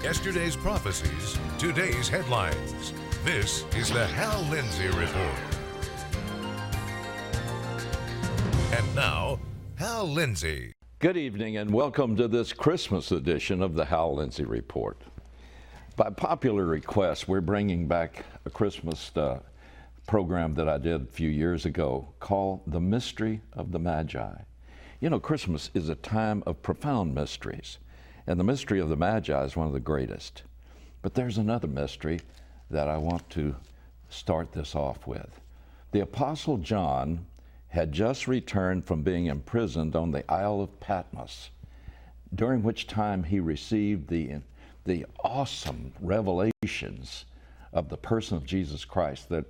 Yesterday's prophecies, today's headlines. This is the Hal Lindsey Report. And now, Hal Lindsey. Good evening and welcome to this Christmas edition of the Hal Lindsey Report. By popular request, we're bringing back a Christmas program that I did a few years ago called The Mystery of the Magi. You know, Christmas is a time of profound mysteries, and the mystery of the Magi is one of the greatest. But there's another mystery that I want to start this off with. The Apostle John had just returned from being imprisoned on the Isle of Patmos, during which time he received the awesome revelations of the person of Jesus Christ that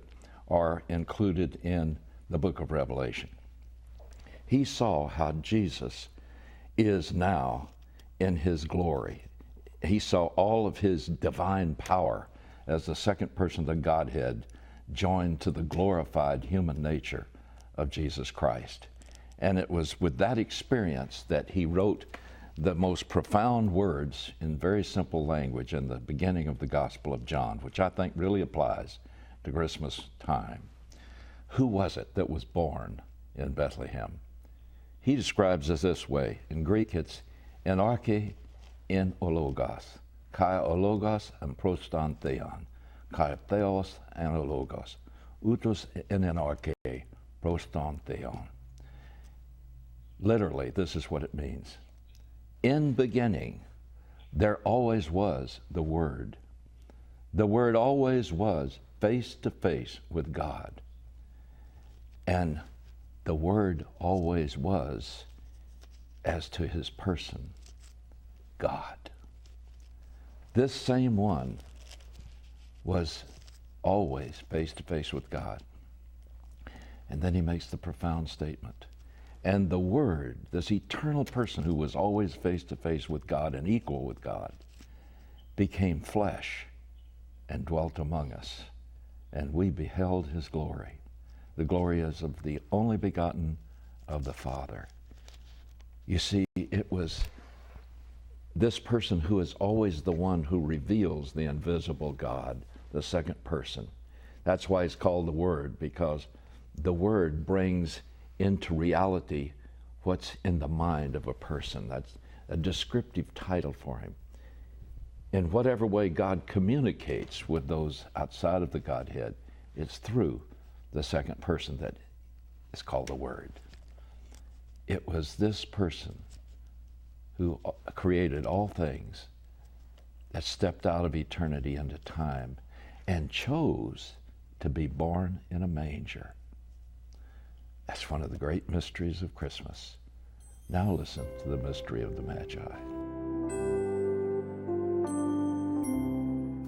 are included in the book of Revelation. He saw how Jesus is now in his glory. He saw all of his divine power as the second person of the Godhead joined to the glorified human nature of Jesus Christ. And it was with that experience that he wrote the most profound words in very simple language in the beginning of the Gospel of John, which I think really applies to Christmas time. Who was it that was born in Bethlehem? He describes it this way. In Greek, it's enarche en ologos, kai ologos and proston theon, kai theos en ologos, utos en enarche, proston theon. Literally, this is what it means. In beginning, there always was the Word. The Word always was face to face with God. And the Word always was, as to his person, God. This same one was always face to face with God. And then he makes the profound statement. And the Word, this eternal person who was always face to face with God and equal with God, became flesh and dwelt among us. And we beheld his glory. The glory is of the only begotten of the Father. You see, it was this person who is always the one who reveals the invisible God, the second person. That's why it's called the Word, because the Word brings into reality what's in the mind of a person. That's a descriptive title for him. In whatever way God communicates with those outside of the Godhead, it's through the second person that is called the Word. It was this person who created all things that stepped out of eternity into time and chose to be born in a manger. That's one of the great mysteries of Christmas. Now listen to the mystery of the Magi.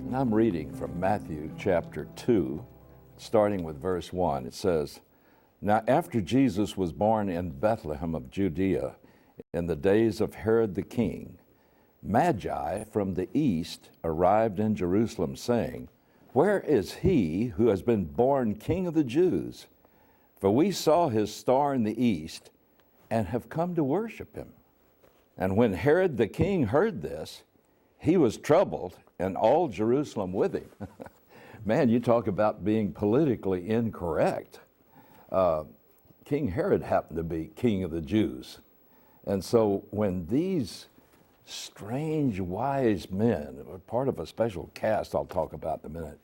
And I'm reading from Matthew chapter 2, starting with verse 1. It says, "Now after Jesus was born in Bethlehem of Judea, in the days of Herod the king, Magi from the east arrived in Jerusalem, saying, 'Where is he who has been born King of the Jews? For we saw his star in the east and have come to worship him.' And when Herod the king heard this, he was troubled, and all Jerusalem with him." Man, you talk about being politically incorrect. King Herod happened to be king of the Jews. And so when these strange wise men, part of a special caste I'll talk about in a minute,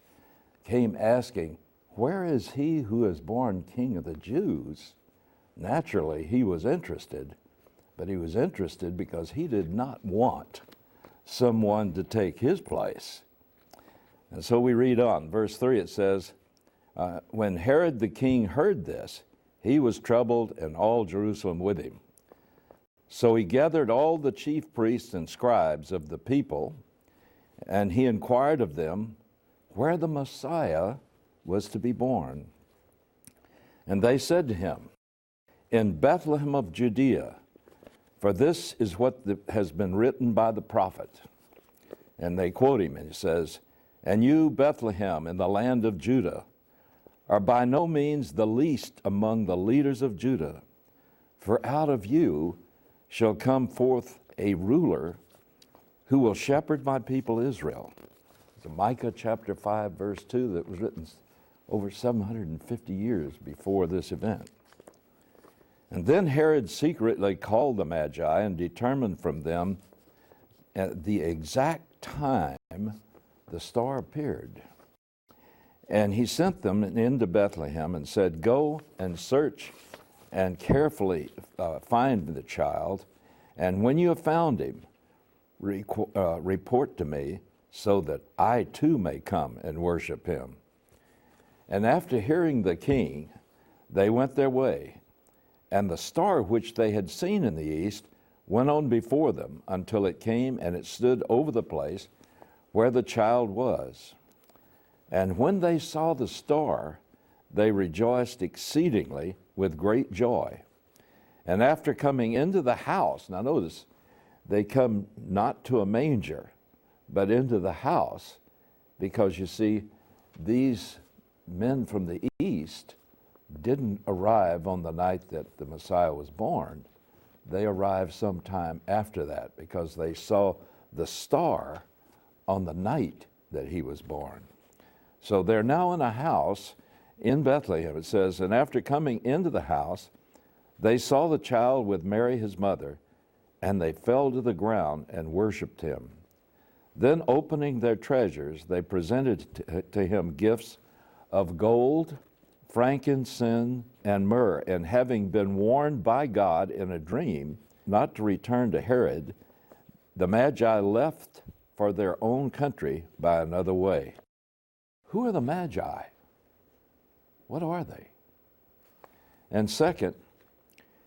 came asking, "Where is he who is born King of the Jews?" Naturally, he was interested, but he was interested because he did not want someone to take his place. And so we read on. Verse 3, it says, when Herod the king heard this, he was troubled, and all Jerusalem with him. So he gathered all the chief priests and scribes of the people, and he inquired of them where the Messiah was to be born. And they said to him, "In Bethlehem of Judea, for this is what has been written by the prophet." And they quote him, and he says, "And you, Bethlehem, in the land of Judah, are by no means the least among the leaders of Judah, for out of you shall come forth a ruler who will shepherd my people Israel. It's Micah chapter 5, verse 2, that was written over 750 years before this event. And then Herod secretly called the Magi and determined from them at the exact time the star appeared. And he sent them into Bethlehem and said, "Go and search and carefully find the child, and when you have found him, report to me, so that I too may come and worship him." And after hearing the king, they went their way, and the star which they had seen in the east went on before them until it came and it stood over the place where the child was. And when they saw the star, they rejoiced exceedingly with great joy. And after coming into the house, now notice, they come not to a manger, but into the house, because you see, these men from the east didn't arrive on the night that the Messiah was born. They arrived sometime after that, because they saw the star on the night that he was born. So they're now in a house in Bethlehem. It says, and after coming into the house, they saw the child with Mary his mother, and they fell to the ground and worshiped him. Then opening their treasures, they presented to him gifts of gold, frankincense, and myrrh. And having been warned by God in a dream not to return to Herod, the Magi left for their own country by another way. Who are the Magi? What are they? And second,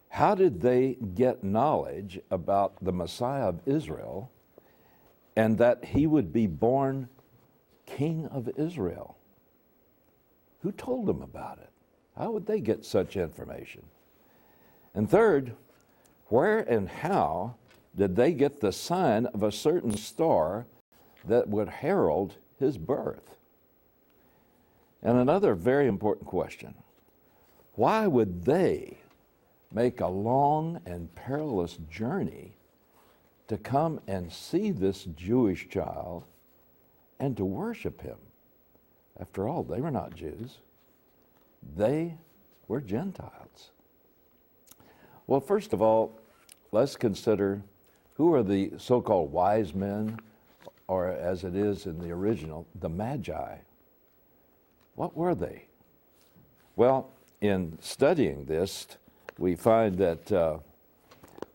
how did they get knowledge about the Messiah of Israel and that he would be born King of Israel? Who told them about it? How would they get such information? And third, where and how did they get the sign of a certain star that would herald his birth? And another very important question, why would they make a long and perilous journey to come and see this Jewish child and to worship him? After all, they were not Jews. They were Gentiles. Well, first of all, let's consider who are the so-called wise men, or as it is in the original, the Magi. What were they? Well, in studying this, we find that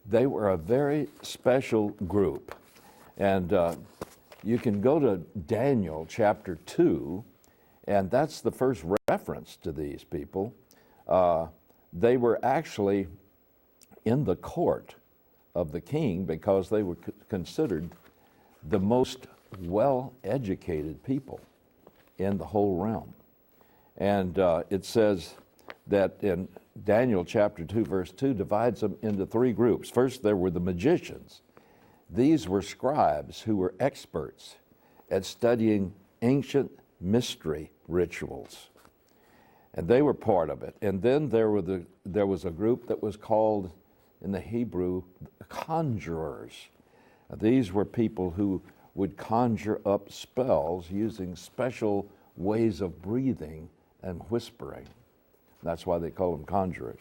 they were a very special group. And you can go to Daniel chapter 2, and that's the first reference to these people. They were actually in the court of the king because they were considered the most well-educated people in the whole realm. And it says that in Daniel chapter 2, verse 2, divides them into three groups. First, there were the magicians. These were scribes who were experts at studying ancient mystery rituals. And they were part of it. And then there was a group that was called, in the Hebrew, conjurers. These were people who would conjure up spells using special ways of breathing and whispering. That's why they call them conjurers.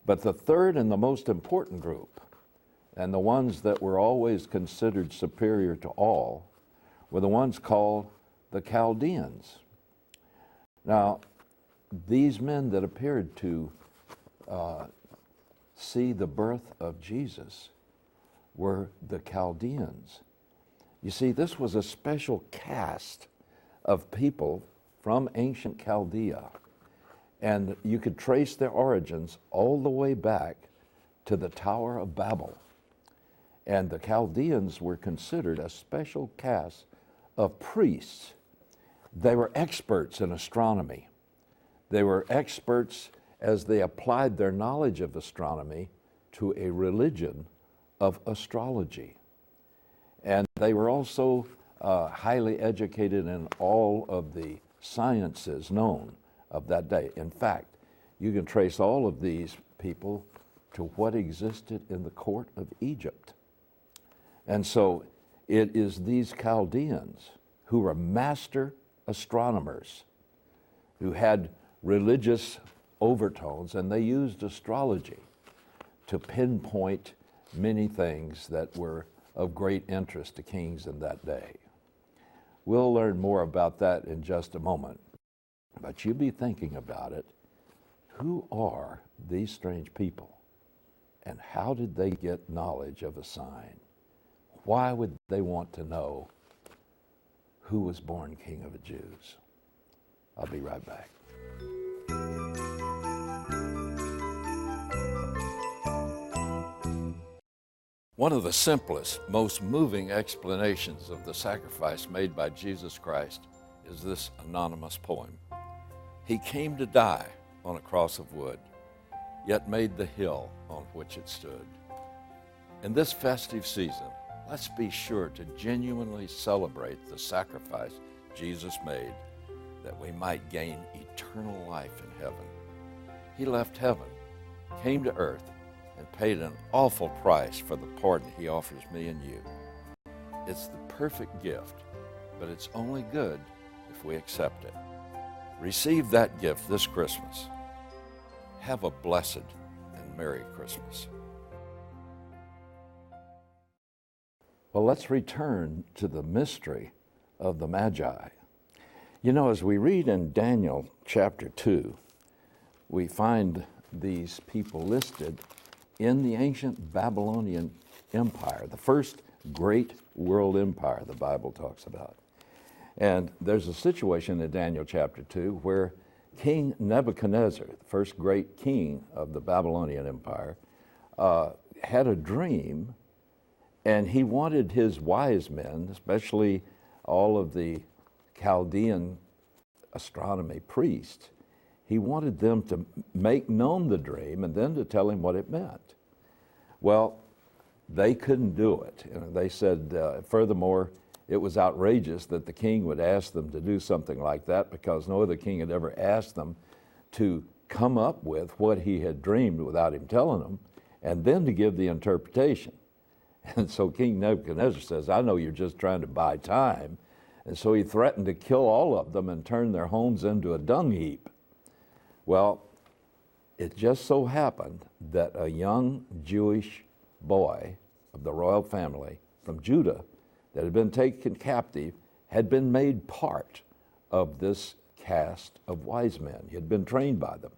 But the third and the most important group, and the ones that were always considered superior to all, were the ones called the Chaldeans. Now, these men that appeared to see the birth of Jesus were the Chaldeans. You see, this was a special caste of people from ancient Chaldea. And you could trace their origins all the way back to the Tower of Babel. And the Chaldeans were considered a special caste of priests. They were experts in astronomy. They were experts as they applied their knowledge of astronomy to a religion of astrology. And they were also highly educated in all of the sciences known of that day. In fact, you can trace all of these people to what existed in the court of Egypt. And so It is these Chaldeans who were master astronomers, who had religious overtones, and they used astrology to pinpoint many things that were of great interest to kings in that day. We'll learn more about that in just a moment, but you be thinking about it. Who are these strange people, and how did they get knowledge of a sign? Why would they want to know who was born King of the Jews? I'll be right back. One of the simplest, most moving explanations of the sacrifice made by Jesus Christ is this anonymous poem. He came to die on a cross of wood, yet made the hill on which it stood. In this festive season, let's be sure to genuinely celebrate the sacrifice Jesus made that we might gain eternal life in heaven. He left heaven, came to earth, and paid an awful price for the pardon he offers me and you. It's the perfect gift, but it's only good if we accept it. Receive that gift this Christmas. Have a blessed and Merry Christmas. Well, let's return to the mystery of the Magi. You know, as we read in Daniel chapter 2, we find these people listed in the ancient Babylonian Empire, the first great world empire the Bible talks about. And there's a situation in Daniel chapter 2 where King Nebuchadnezzar, the first great king of the Babylonian Empire, had a dream, and he wanted his wise men, especially all of the Chaldean astronomy priests, he wanted them to make known the dream and then to tell him what it meant. Well, they couldn't do it. They said, furthermore, it was outrageous that the king would ask them to do something like that, because no other king had ever asked them to come up with what he had dreamed without him telling them, and then to give the interpretation. And so King Nebuchadnezzar says, I know you're just trying to buy time. And so he threatened to kill all of them and turn their homes into a dung heap. Well, it just so happened that a young Jewish boy of the royal family from Judah that had been taken captive had been made part of this caste of wise men. He had been trained by them,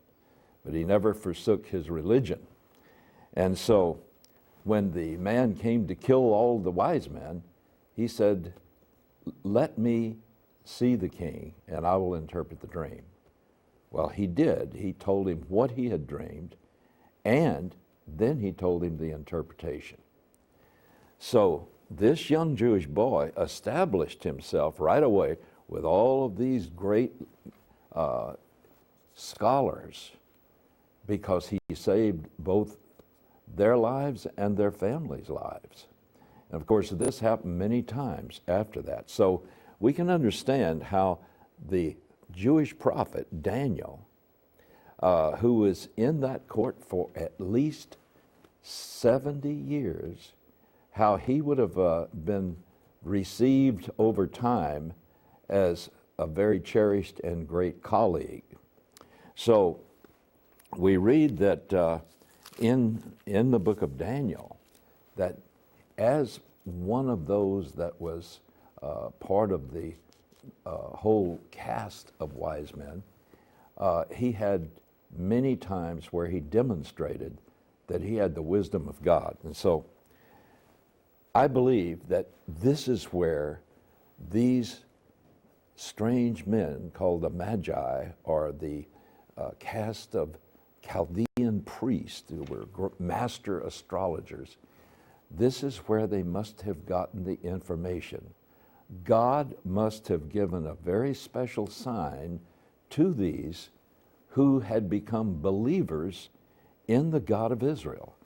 but he never forsook his religion. And so when the man came to kill all the wise men, he said, let me see the king and I will interpret the dream. Well, he did. He told him what he had dreamed, and then he told him the interpretation. So this young Jewish boy established himself right away with all of these great scholars, because he saved both their lives and their families' lives. And of course, this happened many times after that. So we can understand how the Jewish prophet Daniel, who was in that court for at least 70 years, how he would have been received over time as a very cherished and great colleague. So we read that in the book of Daniel, that as one of those that was part of the whole cast of wise men, he had many times where he demonstrated that he had the wisdom of God. And so I believe that this is where these strange men called the Magi, or the caste of Chaldean priests who were master astrologers, this is where they must have gotten the information. God must have given a very special sign to these who had become believers in the God of Israel.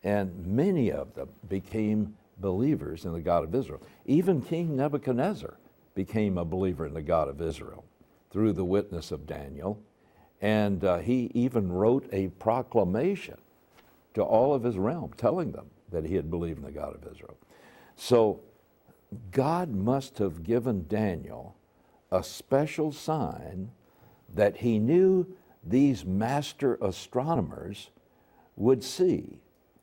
And many of them became believers in the God of Israel. Even King Nebuchadnezzar became a believer in the God of Israel through the witness of Daniel. And he even wrote a proclamation to all of his realm telling them that he had believed in the God of Israel. So God must have given Daniel a special sign that he knew these master astronomers would see,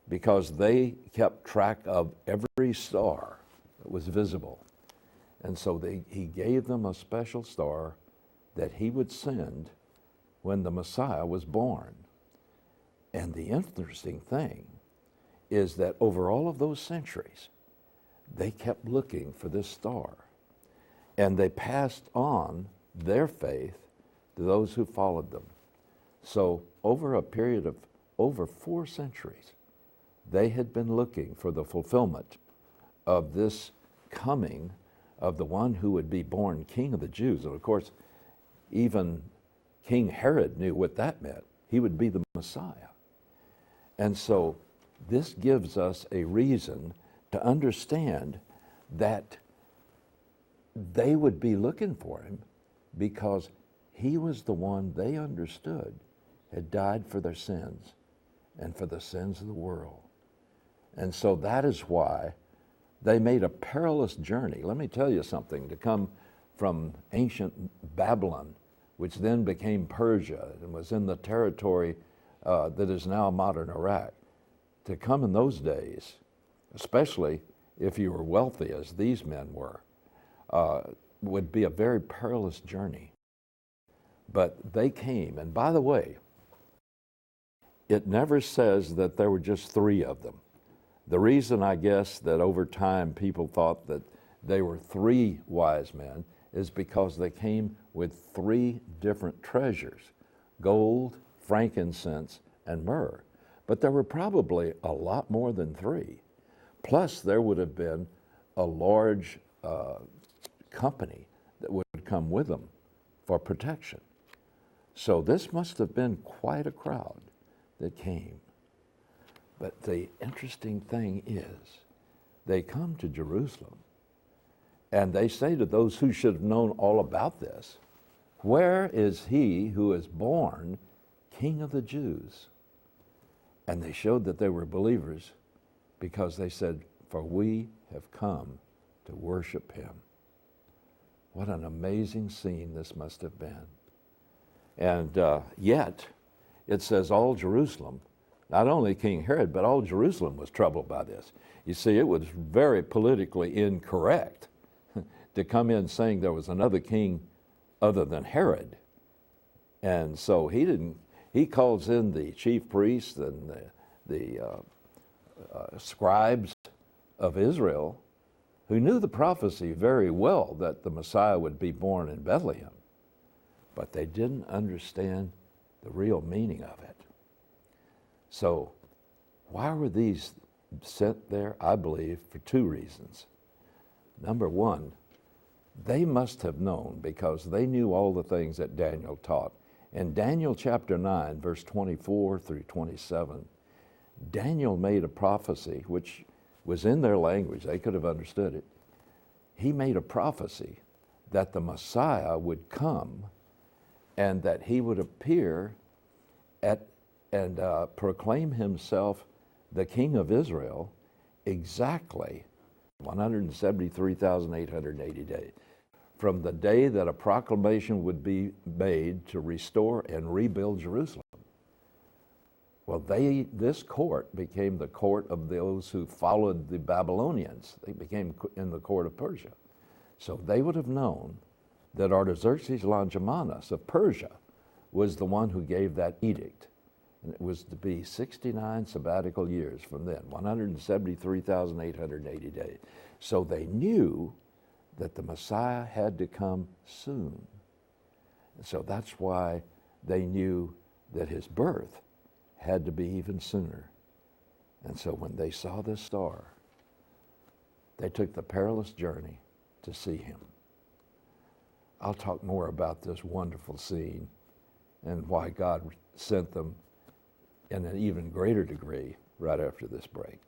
because they kept track of every star that was visible. And so he gave them a special star that he would send when the Messiah was born. And the interesting thing is that over all of those centuries, they kept looking for this star. And they passed on their faith to those who followed them. So over a period of over 4 centuries, they had been looking for the fulfillment of this coming of the one who would be born King of the Jews. And of course, even King Herod knew what that meant. He would be the Messiah. And so this gives us a reason to understand that they would be looking for him because he was the one they understood had died for their sins and for the sins of the world. And so that is why they made a perilous journey. Let me tell you something, to come from ancient Babylon, which then became Persia and was in the territory that is now modern Iraq, to come in those days, especially if you were wealthy as these men were, would be a very perilous journey. But they came, and by the way, it never says that there were just 3 of them. The reason, I guess, that over time people thought that they were 3 wise men is because they came with 3 different treasures: gold, frankincense, and myrrh. But there were probably a lot more than 3. Plus, there would have been a large company that would come with them for protection. So this must have been quite a crowd that came. But the interesting thing is, they come to Jerusalem, and they say to those who should have known all about this, "Where is he who is born King of the Jews?" And they showed that they were believers because they said, "For we have come to worship him." What an amazing scene this must have been. And yet, it says all Jerusalem, not only King Herod, but all Jerusalem was troubled by this. You see, it was very politically incorrect to come in saying there was another king other than Herod. And so he calls in the chief priests and the scribes of Israel, who knew the prophecy very well that the Messiah would be born in Bethlehem, but they didn't understand the real meaning of it. So why were these sent there? I believe for 2 reasons. Number one, they must have known, because they knew all the things that Daniel taught. In Daniel chapter 9, verse 24 through 27, Daniel made a prophecy which was in their language. They could have understood it. He made a prophecy that the Messiah would come and that he would appear and proclaim himself the King of Israel exactly 173,880 days. From the day that a proclamation would be made to restore and rebuild Jerusalem. Well, this court became the court of those who followed the Babylonians. They became in the court of Persia. So they would have known that Artaxerxes Longimanus of Persia was the one who gave that edict. And it was to be 69 sabbatical years from then, 173,880 days. So they knew that the Messiah had to come soon. And so that's why they knew that his birth had to be even sooner. And so when they saw this star, they took the perilous journey to see him. I'll talk more about this wonderful scene and why God sent them in an even greater degree right after this break.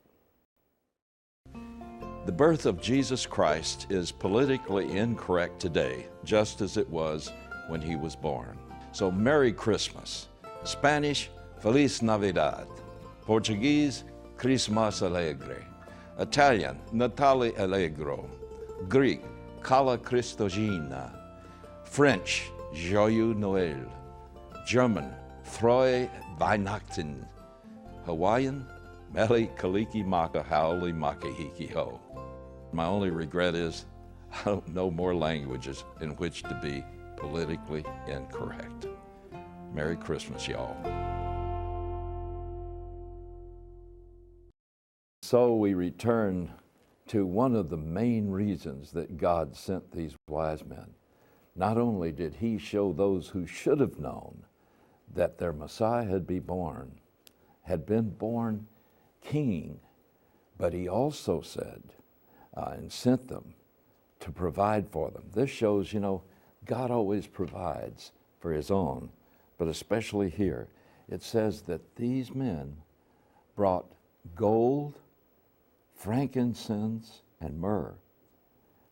The birth of Jesus Christ is politically incorrect today, just as it was when he was born. So Merry Christmas. Spanish, Feliz Navidad. Portuguese, Christmas Alegre. Italian, Natale Allegro. Greek, Kala Christogena, French, Joyeux Noël, German, Frohe Weihnachten, Hawaiian, Mele Kaliki Maka Haole Makahiki Ho. My only regret is I don't know more languages in which to be politically incorrect. Merry Christmas, y'all. So we return to one of the main reasons that God sent these wise men. Not only did he show those who should have known that their Messiah had been born king, but he also said and sent them to provide for them. This shows, God always provides for his own, but especially here. It says that these men brought gold, frankincense, and myrrh.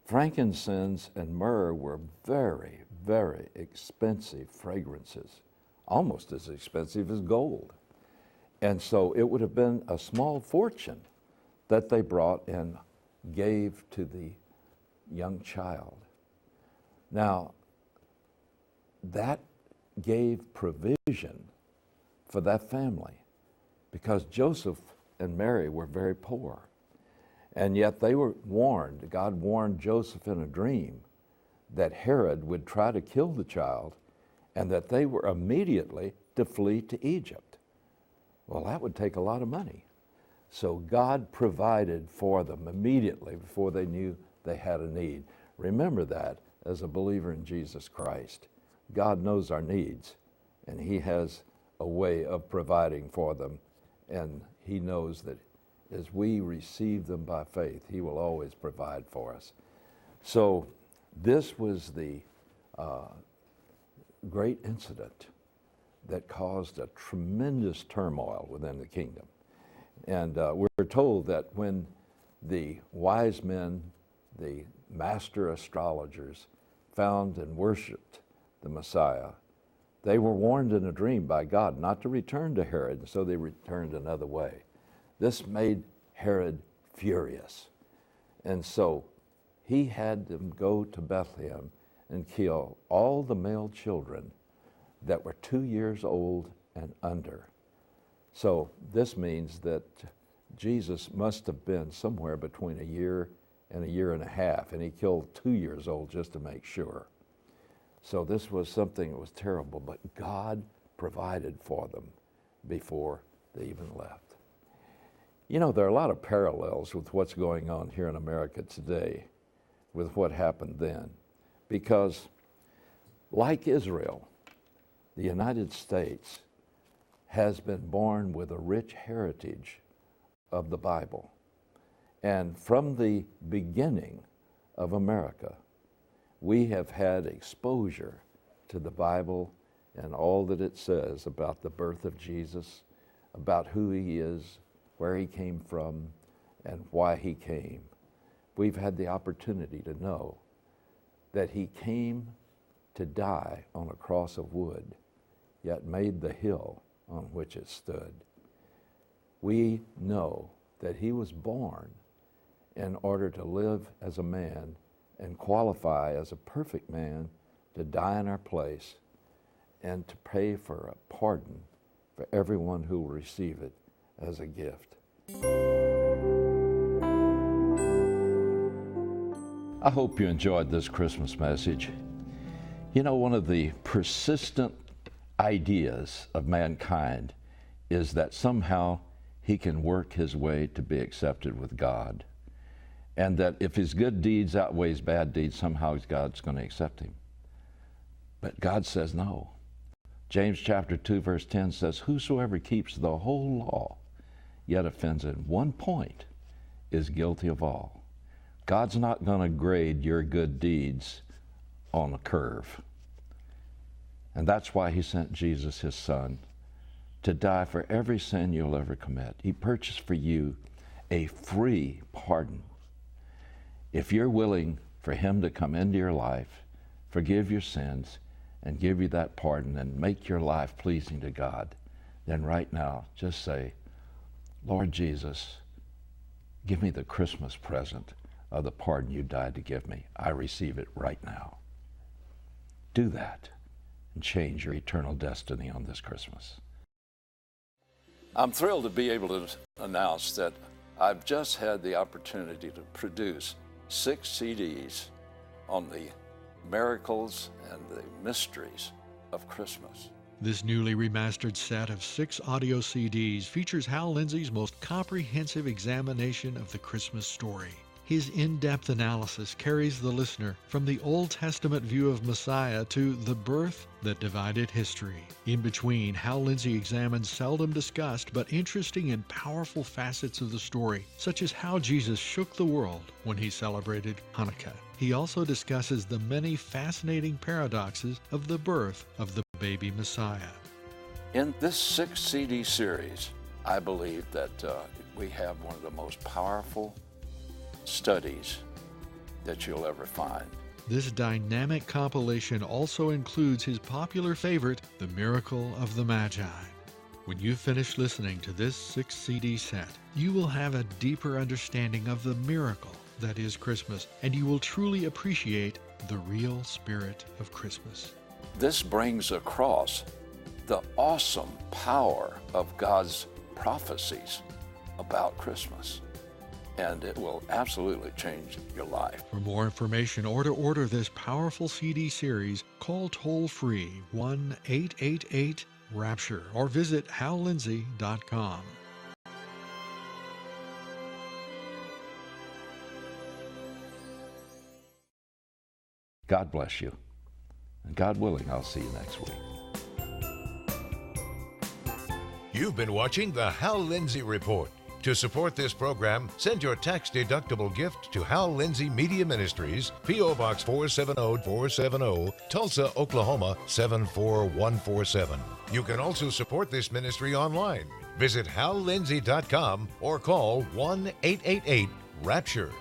Frankincense and myrrh were very, very expensive fragrances, almost as expensive as gold. And so it would have been a small fortune that they brought and gave to the young child. Now, that gave provision for that family because Joseph and Mary were very poor. And yet they were warned, God warned Joseph in a dream that Herod would try to kill the child and that they were immediately to flee to Egypt. Well, that would take a lot of money. So God provided for them immediately before they knew they had a need. Remember that as a believer in Jesus Christ. God knows our needs, and he has a way of providing for them, and he knows that as we receive them by faith, he will always provide for us. So this was the great incident that caused a tremendous turmoil within the kingdom. And we're told that when the wise men, the master astrologers, found and worshiped the Messiah, they were warned in a dream by God not to return to Herod, and so they returned another way. This made Herod furious. And so he had them go to Bethlehem and kill all the male children that were 2 years old and under. So this means that Jesus must have been somewhere between a year and a year and a half, and he killed 2 years old just to make sure. So this was something that was terrible, but God provided for them before they even left. There are a lot of parallels with what's going on here in America today with what happened then, because like Israel, the United States has been born with a rich heritage of the Bible. And from the beginning of America, we have had exposure to the Bible and all that it says about the birth of Jesus, about who he is, where he came from, and why he came. We've had the opportunity to know that he came to die on a cross of wood, yet made the hill on which it stood. We know that he was born in order to live as a man and qualify as a perfect man to die in our place and to pay for a pardon for everyone who will receive it as a gift. I hope you enjoyed this Christmas message. One of the persistent ideas of mankind is that somehow he can work his way to be accepted with God, and that if his good deeds outweigh his bad deeds, somehow God's going to accept him. But God says no. James chapter 2 verse 10 says, whosoever keeps the whole law yet offends in one point is guilty of all. God's not going to grade your good deeds on a curve. And that's why he sent Jesus, his son, to die for every sin you'll ever commit. He purchased for you a free pardon. If you're willing for him to come into your life, forgive your sins, and give you that pardon and make your life pleasing to God, then right now just say, Lord Jesus, give me the Christmas present of the pardon you died to give me. I receive it right now. Do that and change your eternal destiny on this Christmas. I'm thrilled to be able to announce that I've just had the opportunity to produce 6 CDs on the miracles and the mysteries of Christmas. This newly remastered set of 6 audio CDs features Hal Lindsey's most comprehensive examination of the Christmas story. His in-depth analysis carries the listener from the Old Testament view of Messiah to the birth that divided history. In between, Hal Lindsey examines seldom discussed but interesting and powerful facets of the story, such as how Jesus shook the world when he celebrated Hanukkah. He also discusses the many fascinating paradoxes of the birth of the baby Messiah. In this 6 CD series, I believe that we have one of the most powerful studies that you'll ever find. This dynamic compilation also includes his popular favorite, The Miracle of the Magi. When you finish listening to this 6 CD set, you will have a deeper understanding of the miracle that is Christmas, and you will truly appreciate the real spirit of Christmas. This brings across the awesome power of God's prophecies about Christmas, and it will absolutely change your life. For more information or to order this powerful CD series, call toll-free 1-888-RAPTURE or visit hallindsey.com. God bless you. And God willing, I'll see you next week. You've been watching the Hal Lindsey Report. To support this program, send your tax-deductible gift to Hal Lindsey Media Ministries, P.O. Box 470470, Tulsa, Oklahoma 74147. You can also support this ministry online. Visit hallindsey.com or call 1-888-RAPTURE.